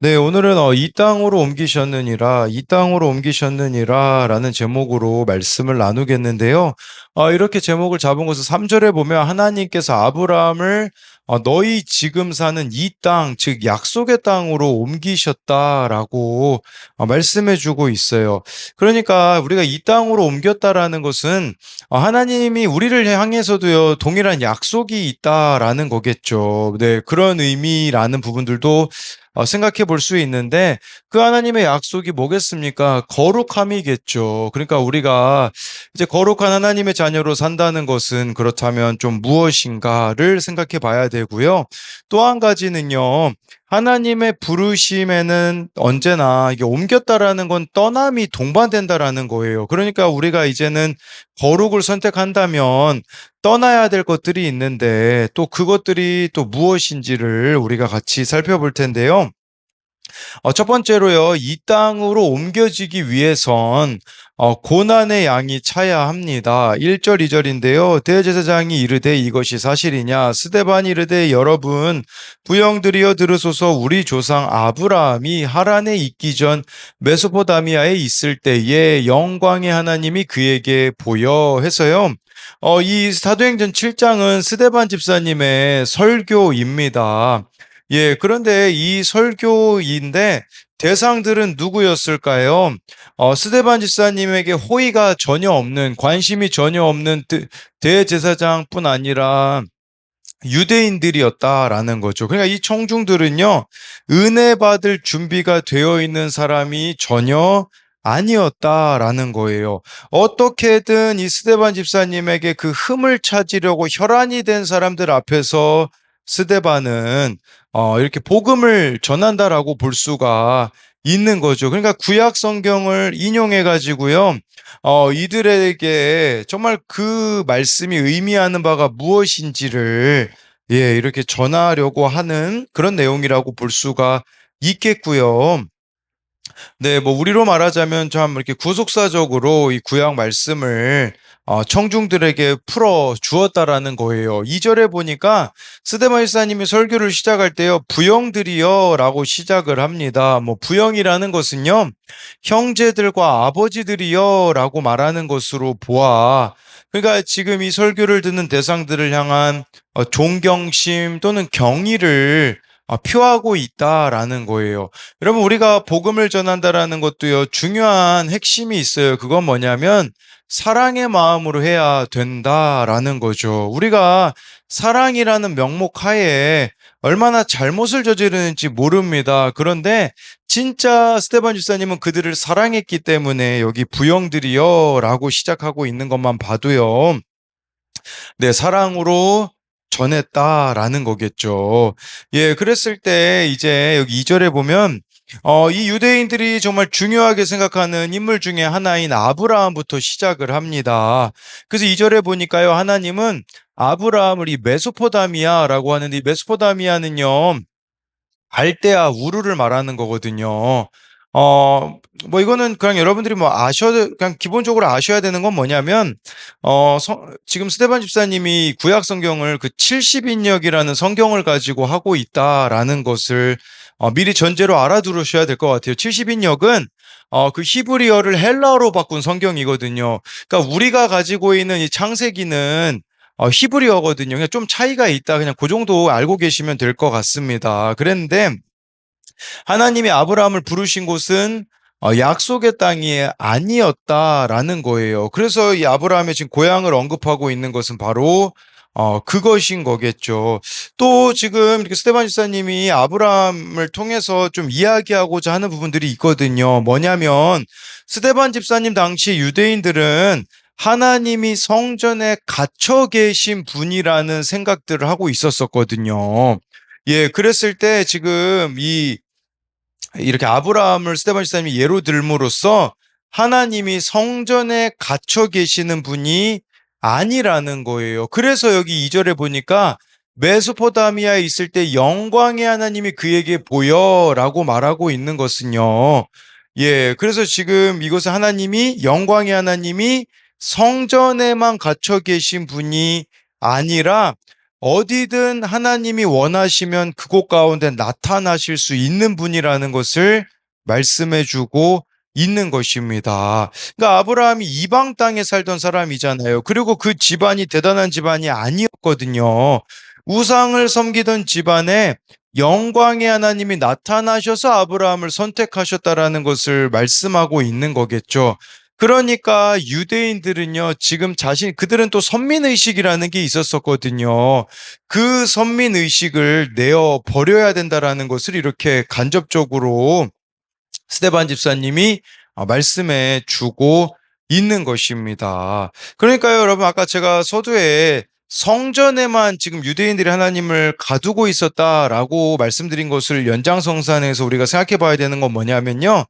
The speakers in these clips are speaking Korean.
네, 오늘은 이 땅으로 옮기셨느니라, 이 땅으로 옮기셨느니라 라는 제목으로 말씀을 나누겠는데요. 이렇게 제목을 잡은 것은 3절에 보면 하나님께서 아브라함을 너희 지금 사는 이 땅, 즉 약속의 땅으로 옮기셨다라고 말씀해 주고 있어요. 그러니까 우리가 이 땅으로 옮겼다라는 것은 하나님이 우리를 향해서도요, 동일한 약속이 있다라는 거겠죠. 네, 그런 의미라는 부분들도 생각해 볼 수 있는데 그 하나님의 약속이 뭐겠습니까? 거룩함이겠죠. 그러니까 우리가 이제 거룩한 하나님의 자녀로 산다는 것은 그렇다면 좀 무엇인가를 생각해 봐야 되고요. 또 한 가지는요. 하나님의 부르심에는 언제나 이게 옮겼다라는 건 떠남이 동반된다라는 거예요. 그러니까 우리가 이제는 거룩을 선택한다면 떠나야 될 것들이 있는데 또 그것들이 또 무엇인지를 우리가 같이 살펴볼 텐데요. 첫 번째로요, 이 땅으로 옮겨지기 위해선 고난의 양이 차야 합니다. 1절, 2절인데요. 대제사장이 이르되 이것이 사실이냐? 스데반이 이르되 여러분 부형들이여 들으소서. 우리 조상 아브라함이 하란에 있기 전 메소포다미아에 있을 때에 영광의 하나님이 그에게 보여 해서요. 이 사도행전 7장은 스데반 집사님의 설교입니다. 예, 그런데 이 설교인데 대상들은 누구였을까요? 스데반 집사님에게 호의가 전혀 없는, 관심이 전혀 없는 대제사장뿐 아니라 유대인들이었다라는 거죠. 그러니까 이 청중들은요, 은혜 받을 준비가 되어 있는 사람이 전혀 아니었다라는 거예요. 어떻게든 이 스데반 집사님에게 그 흠을 찾으려고 혈안이 된 사람들 앞에서 스데반은 이렇게 복음을 전한다라고 볼 수가 있는 거죠. 그러니까 구약 성경을 인용해 가지고요. 이들에게 정말 그 말씀이 의미하는 바가 무엇인지를 예, 이렇게 전하려고 하는 그런 내용이라고 볼 수가 있겠고요. 네, 뭐 우리로 말하자면 참 이렇게 구속사적으로 이 구약 말씀을 청중들에게 풀어 주었다라는 거예요. 2절에 보니까 스데반 일사님이 설교를 시작할 때요, 부형들이여라고 시작을 합니다. 뭐 부형이라는 것은요, 형제들과 아버지들이여라고 말하는 것으로 보아. 그러니까 지금 이 설교를 듣는 대상들을 향한 존경심 또는 경의를 표하고 있다라는 거예요. 여러분, 우리가 복음을 전한다라는 것도요, 중요한 핵심이 있어요. 그건 뭐냐면, 사랑의 마음으로 해야 된다라는 거죠. 우리가 사랑이라는 명목 하에 얼마나 잘못을 저지르는지 모릅니다. 그런데 진짜 스테반 집사님은 그들을 사랑했기 때문에 여기 부형들이여 라고 시작하고 있는 것만 봐도요. 네, 사랑으로 전했다라는 거겠죠. 예, 그랬을 때 이제 여기 2절에 보면 이 유대인들이 정말 중요하게 생각하는 인물 중에 하나인 아브라함부터 시작을 합니다. 그래서 2절에 보니까요, 하나님은 아브라함을 이 메소포다미아라고 하는데, 이 메소포다미아는요, 갈대아 우르를 말하는 거거든요. 어, 뭐 이거는 그냥 여러분들이 뭐 그냥 기본적으로 아셔야 되는 건 뭐냐면, 지금 스테반 집사님이 구약 성경을 그 70인역이라는 성경을 가지고 하고 있다라는 것을 미리 전제로 알아두셔야 될 것 같아요. 70인역은 그 히브리어를 헬라어로 바꾼 성경이거든요. 그러니까 우리가 가지고 있는 이 창세기는 히브리어거든요. 그냥 좀 차이가 있다. 그냥 그 정도 알고 계시면 될 것 같습니다. 그랬는데 하나님이 아브라함을 부르신 곳은 약속의 땅이 아니었다라는 거예요. 그래서 이 아브라함의 지금 고향을 언급하고 있는 것은 바로 그것인 거겠죠. 또 지금 이렇게 스테반 집사님이 아브라함을 통해서 좀 이야기하고자 하는 부분들이 있거든요. 뭐냐면 스테반 집사님 당시 유대인들은 하나님이 성전에 갇혀 계신 분이라는 생각들을 하고 있었었거든요. 예, 그랬을 때 지금 이렇게 아브라함을 스데반 집사님이 예로 들므로써 하나님이 성전에 갇혀 계시는 분이 아니라는 거예요. 그래서 여기 2절에 보니까 메소포타미아에 있을 때 영광의 하나님이 그에게 보여라고 말하고 있는 것은요. 예, 그래서 지금 이것은 영광의 하나님이 성전에만 갇혀 계신 분이 아니라 어디든 하나님이 원하시면 그곳 가운데 나타나실 수 있는 분이라는 것을 말씀해 주고 있는 것입니다. 그러니까 아브라함이 이방 땅에 살던 사람이잖아요. 그리고 그 집안이 대단한 집안이 아니었거든요. 우상을 섬기던 집안에 영광의 하나님이 나타나셔서 아브라함을 선택하셨다라는 것을 말씀하고 있는 거겠죠. 그러니까 유대인들은요, 지금 그들은 또 선민의식이라는 게 있었었거든요. 그 선민의식을 내어 버려야 된다라는 것을 이렇게 간접적으로 스데반 집사님이 말씀해 주고 있는 것입니다. 그러니까요, 여러분, 아까 제가 서두에 성전에만 지금 유대인들이 하나님을 가두고 있었다라고 말씀드린 것을 연장성산해서 우리가 생각해 봐야 되는 건 뭐냐면요.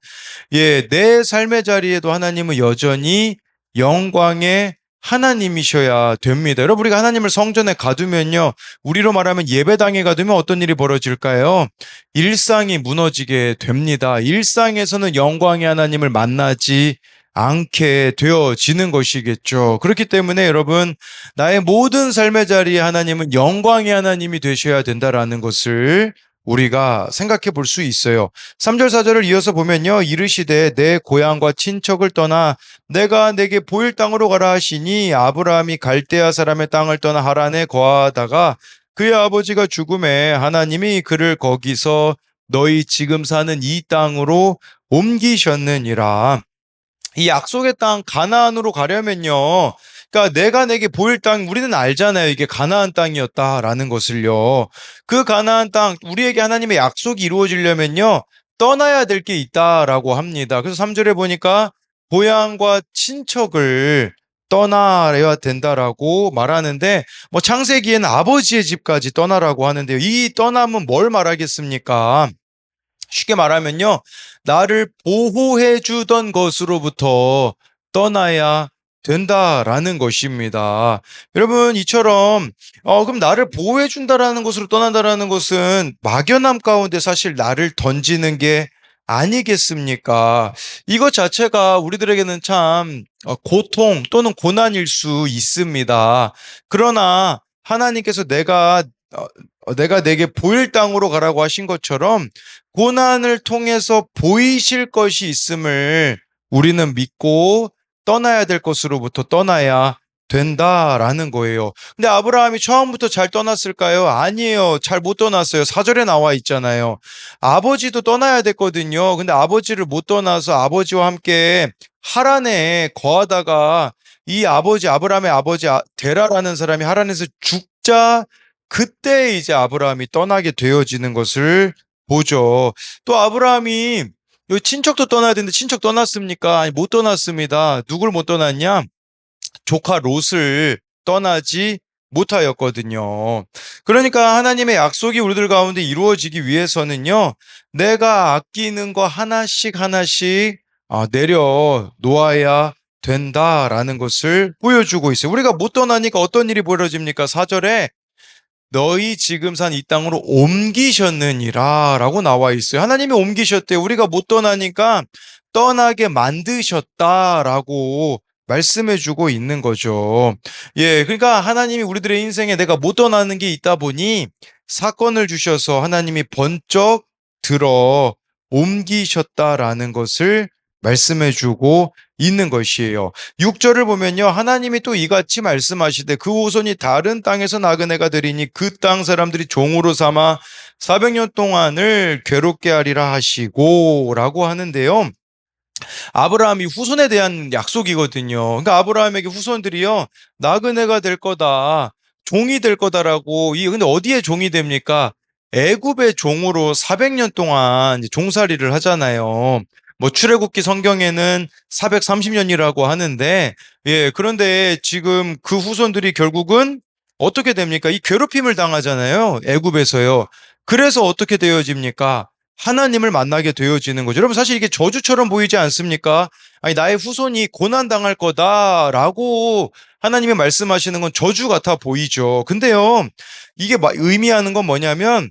예, 내 삶의 자리에도 하나님은 여전히 영광의 하나님이셔야 됩니다. 여러분, 우리가 하나님을 성전에 가두면요, 우리로 말하면 예배당에 가두면 어떤 일이 벌어질까요? 일상이 무너지게 됩니다. 일상에서는 영광의 하나님을 만나지 않게 되어지는 것이겠죠. 그렇기 때문에 여러분, 나의 모든 삶의 자리에 하나님은 영광의 하나님이 되셔야 된다라는 것을 우리가 생각해 볼 수 있어요. 3절 4절을 이어서 보면요. 이르시되 내 고향과 친척을 떠나 내가 내게 보일 땅으로 가라 하시니 아브라함이 갈대아 사람의 땅을 떠나 하란에 거하다가 그의 아버지가 죽음에 하나님이 그를 거기서 너희 지금 사는 이 땅으로 옮기셨느니라. 이 약속의 땅 가나안으로 가려면요. 그러니까 내가 내게 보일 땅 우리는 알잖아요. 이게 가나안 땅이었다라는 것을요. 그 가나안 땅 우리에게 하나님의 약속이 이루어지려면요. 떠나야 될 게 있다라고 합니다. 그래서 3절에 보니까 고향과 친척을 떠나야 된다라고 말하는데 뭐 창세기에는 아버지의 집까지 떠나라고 하는데요. 이 떠남은 뭘 말하겠습니까? 쉽게 말하면요, 나를 보호해 주던 것으로부터 떠나야 된다라는 것입니다. 여러분, 이처럼, 그럼 나를 보호해 준다라는 것으로 떠난다라는 것은 막연함 가운데 사실 나를 던지는 게 아니겠습니까? 이것 자체가 우리들에게는 참 고통 또는 고난일 수 있습니다. 그러나 하나님께서 내가 내게 보일 땅으로 가라고 하신 것처럼 고난을 통해서 보이실 것이 있음을 우리는 믿고 떠나야 될 것으로부터 떠나야 된다라는 거예요. 근데 아브라함이 처음부터 잘 떠났을까요? 아니에요. 잘 못 떠났어요. 4절에 나와 있잖아요. 아버지도 떠나야 됐거든요. 근데 아버지를 못 떠나서 아버지와 함께 하란에 거하다가 이 아버지, 아브라함의 아버지 데라라는 사람이 하란에서 죽자 그때 이제 아브라함이 떠나게 되어지는 것을 보죠. 또 아브라함이 요 친척도 떠나야 되는데 친척 떠났습니까? 아니, 못 떠났습니다. 누굴 못 떠났냐? 조카 롯을 떠나지 못하였거든요. 그러니까 하나님의 약속이 우리들 가운데 이루어지기 위해서는요, 내가 아끼는 거 하나씩 하나씩 내려 놓아야 된다라는 것을 보여주고 있어요. 우리가 못 떠나니까 어떤 일이 벌어집니까? 4절에 너희 지금 산 이 땅으로 옮기셨느니라 라고 나와 있어요. 하나님이 옮기셨대요. 우리가 못 떠나니까 떠나게 만드셨다라고 말씀해 주고 있는 거죠. 예, 그러니까 하나님이 우리들의 인생에 내가 못 떠나는 게 있다 보니 사건을 주셔서 하나님이 번쩍 들어 옮기셨다라는 것을 말씀해 주고 있는 것이에요. 6절을 보면요. 하나님이 또 이같이 말씀하시되 그 후손이 다른 땅에서 나그네가 되리니 그 땅 사람들이 종으로 삼아 400년 동안을 괴롭게 하리라 하시고 라고 하는데요. 아브라함이 후손에 대한 약속이거든요. 그러니까 아브라함에게 후손들이요. 나그네가 될 거다. 종이 될 거다라고. 근데 어디에 종이 됩니까? 애굽의 종으로 400년 동안 종살이를 하잖아요. 뭐 출애굽기 성경에는 430년이라고 하는데 예, 그런데 지금 그 후손들이 결국은 어떻게 됩니까? 이 괴롭힘을 당하잖아요. 애굽에서요. 그래서 어떻게 되어집니까? 하나님을 만나게 되어지는 거죠. 여러분 사실 이게 저주처럼 보이지 않습니까? 아니 나의 후손이 고난 당할 거다라고 하나님이 말씀하시는 건 저주 같아 보이죠. 근데요. 이게 의미하는 건 뭐냐면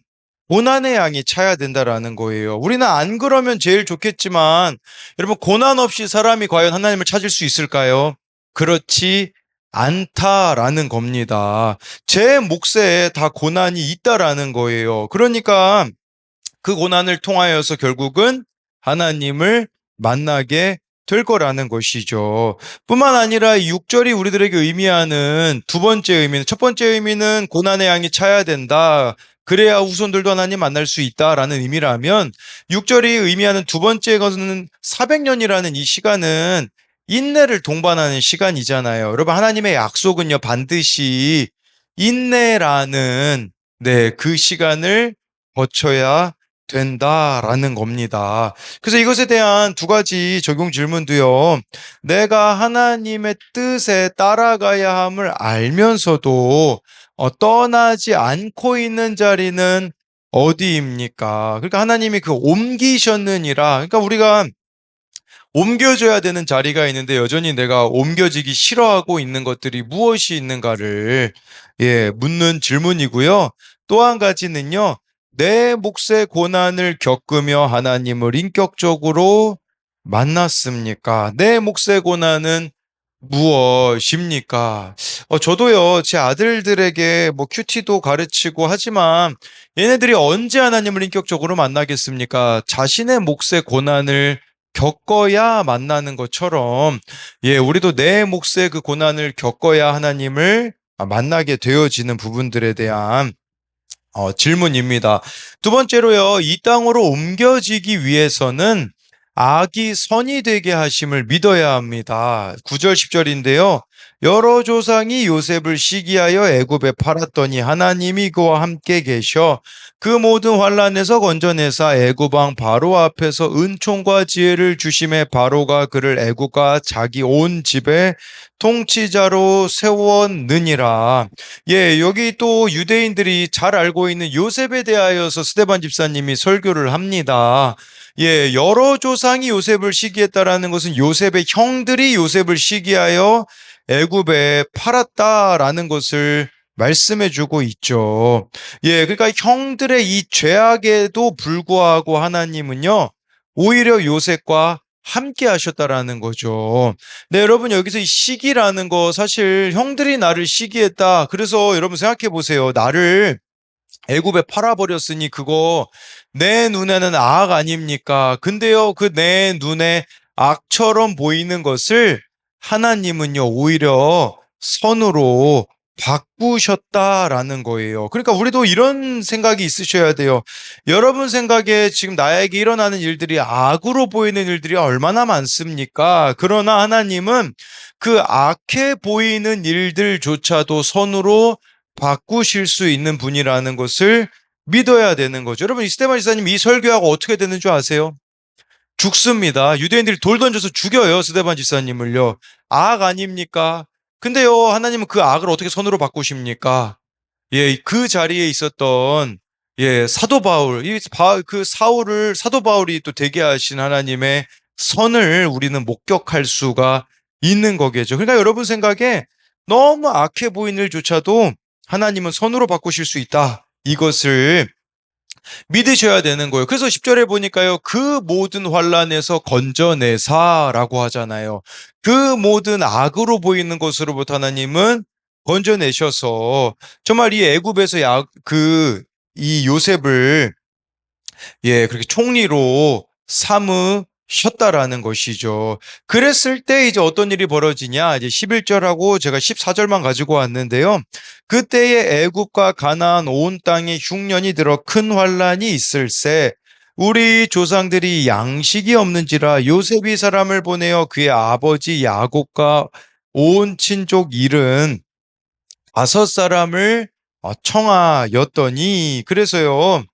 고난의 양이 차야 된다라는 거예요. 우리는 안 그러면 제일 좋겠지만 여러분 고난 없이 사람이 과연 하나님을 찾을 수 있을까요? 그렇지 않다라는 겁니다. 제 몫에 다 고난이 있다라는 거예요. 그러니까 그 고난을 통하여서 결국은 하나님을 만나게 될 거라는 것이죠. 뿐만 아니라 이 6절이 우리들에게 의미하는 두 번째 의미는, 첫 번째 의미는 고난의 양이 차야 된다. 그래야 후손들도 하나님 만날 수 있다라는 의미라면, 6절이 의미하는 두 번째 것은 400년이라는 이 시간은 인내를 동반하는 시간이잖아요. 여러분, 하나님의 약속은요, 반드시 인내라는, 그 시간을 거쳐야 된다라는 겁니다. 그래서 이것에 대한 두 가지 적용 질문도요. 내가 하나님의 뜻에 따라가야 함을 알면서도 떠나지 않고 있는 자리는 어디입니까? 그러니까 하나님이 그 옮기셨느니라. 그러니까 우리가 옮겨줘야 되는 자리가 있는데 여전히 내가 옮겨지기 싫어하고 있는 것들이 무엇이 있는가를 묻는 질문이고요. 또 한 가지는요. 내 몫의 고난을 겪으며 하나님을 인격적으로 만났습니까? 내 몫의 고난은 무엇입니까? 저도요, 제 아들들에게 뭐 큐티도 가르치고 하지만 얘네들이 언제 하나님을 인격적으로 만나겠습니까? 자신의 몫의 고난을 겪어야 만나는 것처럼, 우리도 내 몫의 그 고난을 겪어야 하나님을 만나게 되어지는 부분들에 대한 질문입니다. 두 번째로요, 이 땅으로 옮겨지기 위해서는 악이 선이 되게 하심을 믿어야 합니다. 9절, 10절인데요. 여러 조상이 요셉을 시기하여 애굽에 팔았더니 하나님이 그와 함께 계셔 그 모든 환란에서 건져내사 애굽 왕 바로 앞에서 은총과 지혜를 주심에 바로가 그를 애굽과 자기 온 집에 통치자로 세웠느니라. 여기 또 유대인들이 잘 알고 있는 요셉에 대하여서 스데반 집사님이 설교를 합니다. 여러 조상이 요셉을 시기했다라는 것은 요셉의 형들이 요셉을 시기하여 애굽에 팔았다라는 것을 말씀해 주고 있죠. 그러니까 형들의 이 죄악에도 불구하고 하나님은요, 오히려 요셉과 함께 하셨다라는 거죠. 네, 여러분, 여기서 이 시기라는 거, 사실 형들이 나를 시기했다. 그래서 여러분 생각해 보세요. 나를 애굽에 팔아버렸으니 그거 내 눈에는 악 아닙니까? 근데요, 그 내 눈에 악처럼 보이는 것을 하나님은요, 오히려 선으로 바꾸셨다라는 거예요. 그러니까 우리도 이런 생각이 있으셔야 돼요. 여러분 생각에 지금 나에게 일어나는 일들이 악으로 보이는 일들이 얼마나 많습니까? 그러나 하나님은 그 악해 보이는 일들조차도 선으로 바꾸실 수 있는 분이라는 것을 믿어야 되는 거죠. 여러분, 이스테반 지사님 이 설교하고 어떻게 되는 줄 아세요? 죽습니다. 유대인들이 돌 던져서 죽여요, 스데반 지사님을요. 악 아닙니까? 근데요, 하나님은 그 악을 어떻게 선으로 바꾸십니까? 그 자리에 있었던 사도 바울, 그 사울을 사도 바울이 또 되게 하신 하나님의 선을 우리는 목격할 수가 있는 거겠죠. 그러니까 여러분 생각에 너무 악해 보이는 일조차도 하나님은 선으로 바꾸실 수 있다. 이것을 믿으셔야 되는 거예요. 그래서 10절에 보니까요. 그 모든 환란에서 건져내사라고 하잖아요. 그 모든 악으로 보이는 것으로부터 하나님은 건져내셔서 정말 이 애굽에서 이 요셉을 그렇게 총리로 삼으셨다라는 것이죠. 그랬을 때 이제 어떤 일이 벌어지냐? 이제 11절하고 제가 14절만 가지고 왔는데요. 그때에 애굽과 가나안 온 땅에 흉년이 들어 큰 환란이 있을세. 우리 조상들이 양식이 없는지라 요셉이 사람을 보내어 그의 아버지 야곱과 온 친족 일은 5사람을 청하였더니, 그래서요.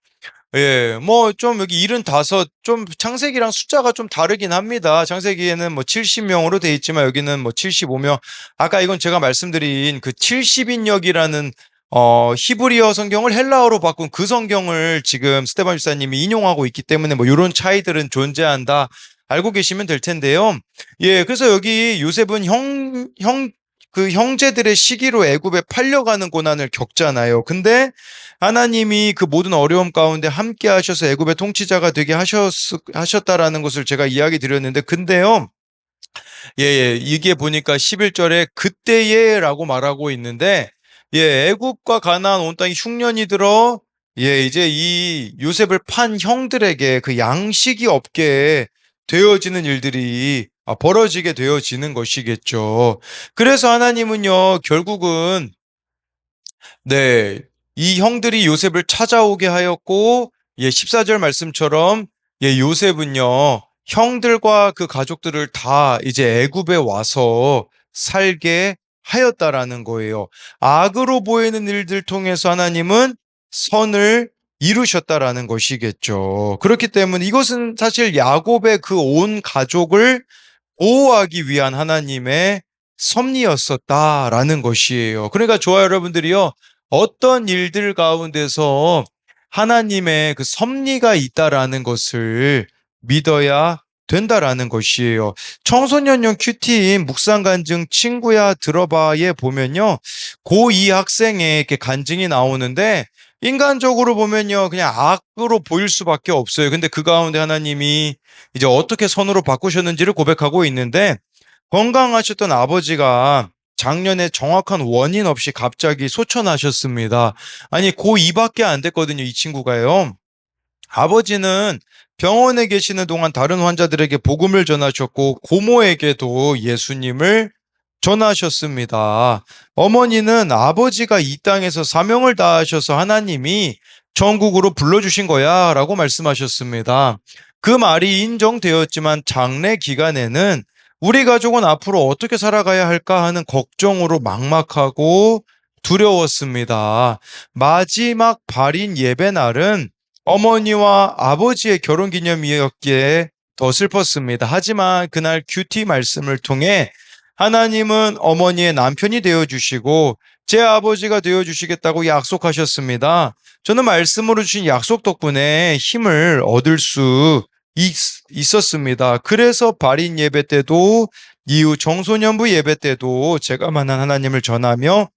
뭐 좀 여기 75, 좀 창세기랑 숫자가 좀 다르긴 합니다. 창세기에는 뭐 70명으로 돼 있지만 여기는 뭐 75명. 아까 이건 제가 말씀드린 그 70인역이라는 히브리어 성경을 헬라어로 바꾼 그 성경을 지금 스테반 집사님이 인용하고 있기 때문에 뭐 이런 차이들은 존재한다. 알고 계시면 될 텐데요. 그래서 여기 요셉은 그 형제들의 시기로 애굽에 팔려가는 고난을 겪잖아요. 근데 하나님이 그 모든 어려움 가운데 함께 하셔서 애굽의 통치자가 되게 하셨다라는 것을 제가 이야기 드렸는데, 근데요, 예, 이게 보니까 11절에 그때에라고 말하고 있는데, 애굽과 가나안 온 땅이 흉년이 들어, 이제 이 요셉을 판 형들에게 그 양식이 없게 되어지는 일들이 벌어지게 되어지는 것이겠죠. 그래서 하나님은요, 결국은 네. 이 형들이 요셉을 찾아오게 하였고, 14절 말씀처럼, 요셉은요, 형들과 그 가족들을 다 이제 애굽에 와서 살게 하였다라는 거예요. 악으로 보이는 일들 통해서 하나님은 선을 이루셨다라는 것이겠죠. 그렇기 때문에 이것은 사실 야곱의 그 온 가족을 보호하기 위한 하나님의 섭리였었다라는 것이에요. 그러니까 저와 여러분들이요, 어떤 일들 가운데서 하나님의 그 섭리가 있다라는 것을 믿어야 된다라는 것이에요. 청소년용 큐티인 묵상 간증 친구야 들어봐에 보면요, 고2 학생의 이렇게 간증이 나오는데 인간적으로 보면요, 그냥 악으로 보일 수밖에 없어요. 근데 그 가운데 하나님이 이제 어떻게 선으로 바꾸셨는지를 고백하고 있는데, 건강하셨던 아버지가 작년에 정확한 원인 없이 갑자기 소천하셨습니다. 아니, 고2밖에 안 됐거든요, 이 친구가요. 아버지는 병원에 계시는 동안 다른 환자들에게 복음을 전하셨고, 고모에게도 예수님을 전하셨습니다. 어머니는 아버지가 이 땅에서 사명을 다하셔서 하나님이 천국으로 불러주신 거야 라고 말씀하셨습니다. 그 말이 인정되었지만 장례 기간에는 우리 가족은 앞으로 어떻게 살아가야 할까 하는 걱정으로 막막하고 두려웠습니다. 마지막 발인 예배 날은 어머니와 아버지의 결혼 기념이었기에 더 슬펐습니다. 하지만 그날 큐티 말씀을 통해 하나님은 어머니의 남편이 되어주시고 제 아버지가 되어주시겠다고 약속하셨습니다. 저는 말씀으로 주신 약속 덕분에 힘을 얻을 수 있었습니다. 그래서 발인 예배 때도 이후 청소년부 예배 때도 제가 만난 하나님을 전하며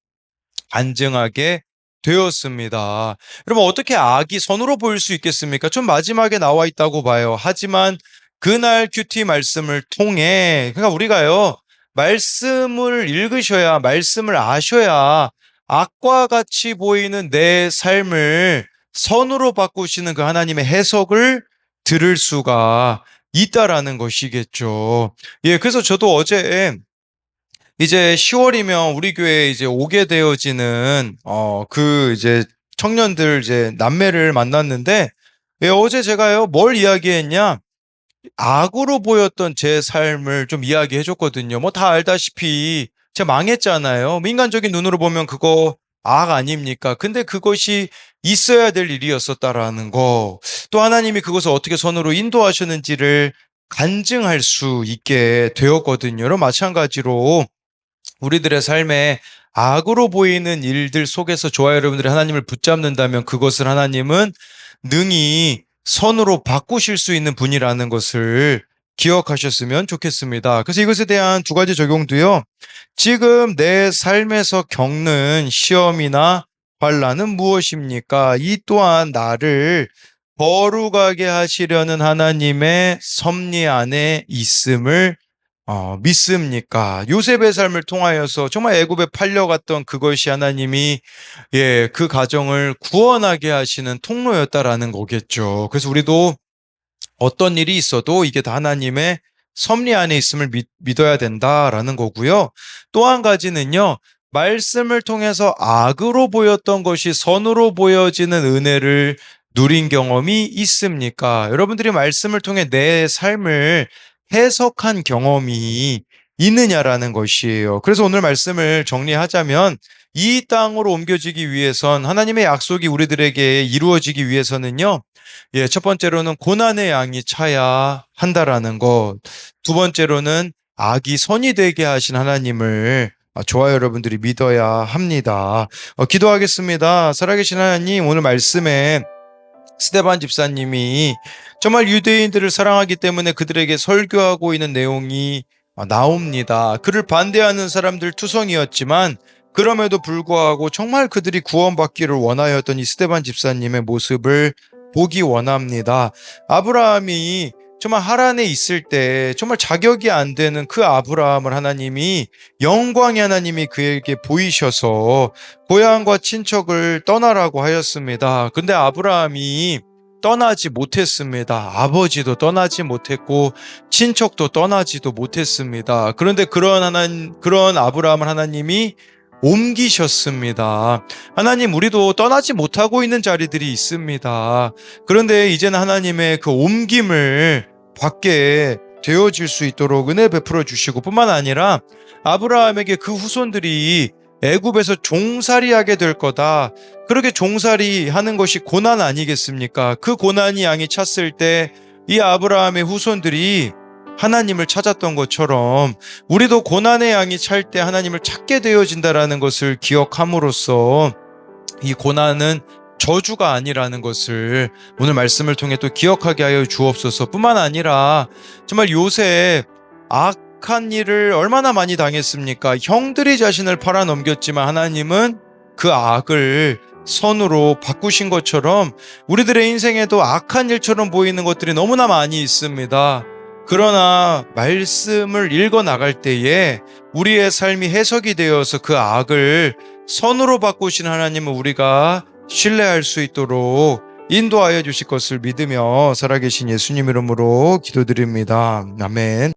간증하게 되었습니다. 여러분, 어떻게 악이 선으로 보일 수 있겠습니까? 좀 마지막에 나와 있다고 봐요. 하지만 그날 큐티 말씀을 통해, 그러니까 우리가요, 말씀을 읽으셔야, 말씀을 아셔야 악과 같이 보이는 내 삶을 선으로 바꾸시는 그 하나님의 해석을 들을 수가 있다라는 것이겠죠. 그래서 저도 어제 이제 10월이면 우리 교회에 이제 오게 되어지는 그 이제 청년들 이제 남매를 만났는데, 어제 제가요 뭘 이야기했냐, 악으로 보였던 제 삶을 좀 이야기해 줬거든요. 뭐 다 알다시피 제가 망했잖아요. 인간적인 눈으로 보면 그거 악 아닙니까? 근데 그것이 있어야 될 일이었었다라는 거, 또 하나님이 그것을 어떻게 선으로 인도하셨는지를 간증할 수 있게 되었거든요. 여러분, 마찬가지로 우리들의 삶에 악으로 보이는 일들 속에서 저와 여러분들이 하나님을 붙잡는다면 그것을 하나님은 능히 선으로 바꾸실 수 있는 분이라는 것을 기억하셨으면 좋겠습니다. 그래서 이것에 대한 두 가지 적용도요. 지금 내 삶에서 겪는 시험이나 환난은 무엇입니까? 이 또한 나를 거룩하게 하시려는 하나님의 섭리 안에 있음을 믿습니까? 요셉의 삶을 통하여서 정말 애굽에 팔려갔던 그것이 하나님이 그 가정을 구원하게 하시는 통로였다라는 거겠죠. 그래서 우리도 어떤 일이 있어도 이게 다 하나님의 섭리 안에 있음을 믿어야 된다라는 거고요. 또 한 가지는요, 말씀을 통해서 악으로 보였던 것이 선으로 보여지는 은혜를 누린 경험이 있습니까? 여러분들이 말씀을 통해 내 삶을 해석한 경험이 있느냐라는 것이에요. 그래서 오늘 말씀을 정리하자면, 이 땅으로 옮겨지기 위해선, 하나님의 약속이 우리들에게 이루어지기 위해서는요, 첫 번째로는 고난의 양이 차야 한다라는 것. 두 번째로는 악이 선이 되게 하신 하나님을 저와 여러분들이 믿어야 합니다. 기도하겠습니다. 살아계신 하나님, 오늘 말씀에 스데반 집사님이 정말 유대인들을 사랑하기 때문에 그들에게 설교하고 있는 내용이 나옵니다. 그를 반대하는 사람들 투성이었지만 그럼에도 불구하고 정말 그들이 구원받기를 원하였던 이 스데반 집사님의 모습을 보기 원합니다. 아브라함이 정말 하란에 있을 때 정말 자격이 안 되는 그 아브라함을 하나님이 영광의 하나님이 그에게 보이셔서 고향과 친척을 떠나라고 하였습니다. 근데 아브라함이 떠나지 못했습니다. 아버지도 떠나지 못했고 친척도 떠나지도 못했습니다. 그런데 그런 아브라함을 하나님이 옮기셨습니다. 하나님, 우리도 떠나지 못하고 있는 자리들이 있습니다. 그런데 이제는 하나님의 그 옮김을 받게 되어질 수 있도록 은혜 베풀어 주시고, 뿐만 아니라 아브라함에게 그 후손들이 애굽에서 종살이하게 될 거다. 그렇게 종살이하는 것이 고난 아니겠습니까? 그 고난이 양이 찼을 때 이 아브라함의 후손들이 하나님을 찾았던 것처럼 우리도 고난의 양이 찰 때 하나님을 찾게 되어진다라는 것을 기억함으로써 이 고난은 저주가 아니라는 것을 오늘 말씀을 통해 또 기억하게 하여 주옵소서. 뿐만 아니라 정말 요셉 악한 일을 얼마나 많이 당했습니까? 형들이 자신을 팔아넘겼지만 하나님은 그 악을 선으로 바꾸신 것처럼 우리들의 인생에도 악한 일처럼 보이는 것들이 너무나 많이 있습니다. 그러나 말씀을 읽어 나갈 때에 우리의 삶이 해석이 되어서 그 악을 선으로 바꾸신 하나님을 우리가 신뢰할 수 있도록 인도하여 주실 것을 믿으며 살아계신 예수님 이름으로 기도드립니다. 아멘.